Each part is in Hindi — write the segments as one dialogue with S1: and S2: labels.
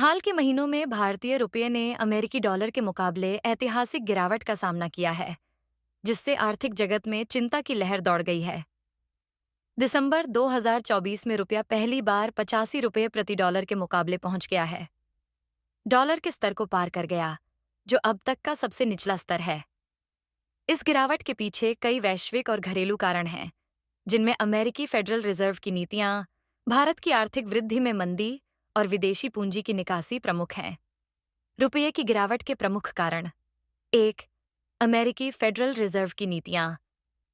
S1: हाल के महीनों में भारतीय रुपये ने अमेरिकी डॉलर के मुकाबले ऐतिहासिक गिरावट का सामना किया है, जिससे आर्थिक जगत में चिंता की लहर दौड़ गई है। दिसंबर 2024 में रुपया पहली बार 85 रुपये प्रति डॉलर के मुकाबले पहुंच गया है। डॉलर के स्तर को पार कर गया, जो अब तक का सबसे निचला स्तर है। इस गिरावट के पीछे कई वैश्विक और घरेलू कारण हैं, जिनमें अमेरिकी फेडरल रिजर्व की नीतियां, भारत की आर्थिक वृद्धि में मंदी और विदेशी पूंजी की निकासी प्रमुख हैं। रुपये की गिरावट के प्रमुख कारण। एक, अमेरिकी फेडरल रिजर्व की नीतियां।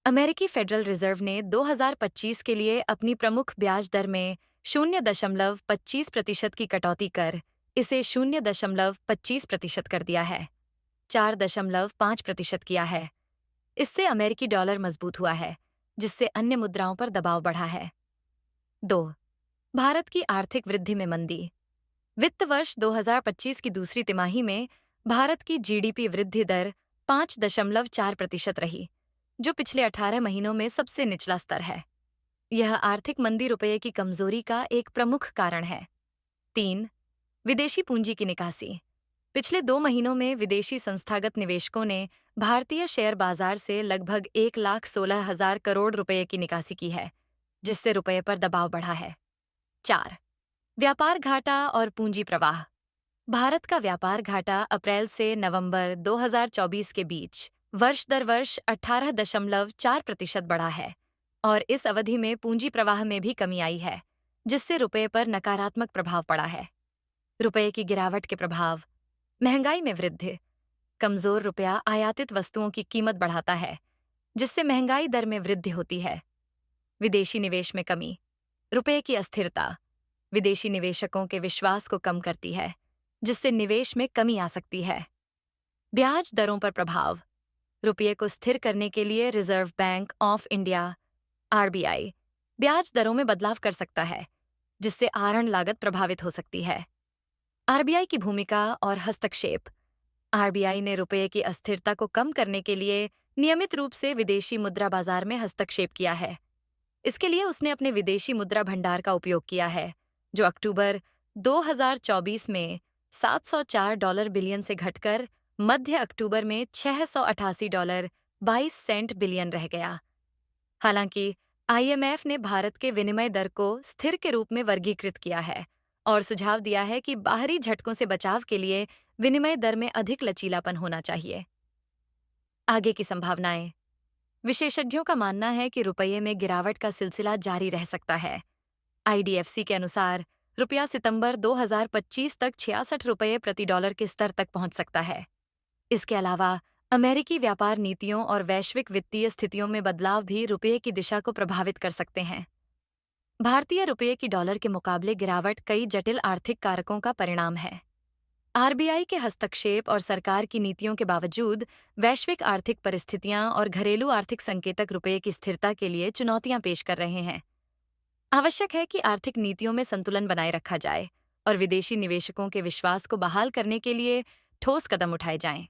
S1: अमेरिकी फेडरल रिजर्व ने 2025 के लिए अपनी प्रमुख ब्याज दर में 0.25% की कटौती कर इसे 0.25% कर दिया है। 4.5% किया है। इससे अमेरिकी डॉलर मजबूत हुआ है, जिससे अन्य मुद्राओं पर दबाव बढ़ा है। 2. भारत की आर्थिक वृद्धि में मंदी। वित्त वर्ष 2025 की दूसरी तिमाही में भारत की जीडीपी वृद्धि दर 5.4% रही, जो पिछले 18 महीनों में सबसे निचला स्तर है। यह आर्थिक मंदी रुपये की कमजोरी का एक प्रमुख कारण है। 3. विदेशी पूंजी की निकासी। पिछले 2 महीनों में विदेशी संस्थागत निवेशकों ने भारतीय शेयर बाजार से लगभग 1,16,000 करोड़ रुपए की निकासी की है, जिससे रुपये पर दबाव बढ़ा है। 4. व्यापार घाटा और पूंजी प्रवाह। भारत का व्यापार घाटा अप्रैल से नवंबर 2024 के बीच वर्ष दर वर्ष 18.4% बढ़ा है और इस अवधि में पूंजी प्रवाह में भी कमी आई है, जिससे रुपये पर नकारात्मक प्रभाव पड़ा है। रुपये की गिरावट के प्रभाव। महंगाई में वृद्धि। कमजोर रुपया आयातित वस्तुओं की कीमत बढ़ाता है, जिससे महंगाई दर में वृद्धि होती है। विदेशी निवेश में कमी। रुपये की अस्थिरता विदेशी निवेशकों के विश्वास को कम करती है, जिससे निवेश में कमी आ सकती है। ब्याज दरों पर प्रभाव। रुपये को स्थिर करने के लिए reserve bank of India RBI ब्याज दरों में बदलाव कर सकता है, जिससे आहरण लागत प्रभावित हो सकती है। आरबीआई की भूमिका और हस्तक्षेप। आरबीआई ने रुपये की अस्थिरता को कम करने के लिए नियमित रूप से विदेशी मुद्रा बाजार में हस्तक्षेप किया है। इसके लिए उसने अपने विदेशी मुद्रा भंडार का उपयोग किया है, जो अक्टूबर 2024 में $704 बिलियन से घटकर मध्य अक्टूबर में $688 बिलियन रह गया। हालांकि आईएमएफ ने भारत के विनिमय दर को स्थिर के रूप में वर्गीकृत किया है और सुझाव दिया है कि बाहरी झटकों से बचाव के लिए विनिमय दर में अधिक लचीलापन होना चाहिए। आगे की संभावनाएं। विशेषज्ञों का मानना है कि रुपये में गिरावट का सिलसिला जारी रह सकता है। आईडीएफसी के अनुसार रुपया सितंबर 2025 तक 66 रुपये प्रति डॉलर के स्तर तक पहुंच सकता है। इसके अलावा अमेरिकी व्यापार नीतियों और वैश्विक वित्तीय स्थितियों में बदलाव भी रुपये की दिशा को प्रभावित कर सकते हैं। भारतीय रुपये की डॉलर के मुकाबले गिरावट कई जटिल आर्थिक कारकों का परिणाम है। आरबीआई के हस्तक्षेप और सरकार की नीतियों के बावजूद वैश्विक आर्थिक परिस्थितियां और घरेलू आर्थिक संकेतक रुपये की स्थिरता के लिए चुनौतियां पेश कर रहे हैं। आवश्यक है कि आर्थिक नीतियों में संतुलन बनाए रखा जाए और विदेशी निवेशकों के विश्वास को बहाल करने के लिए ठोस कदम उठाए जाएं।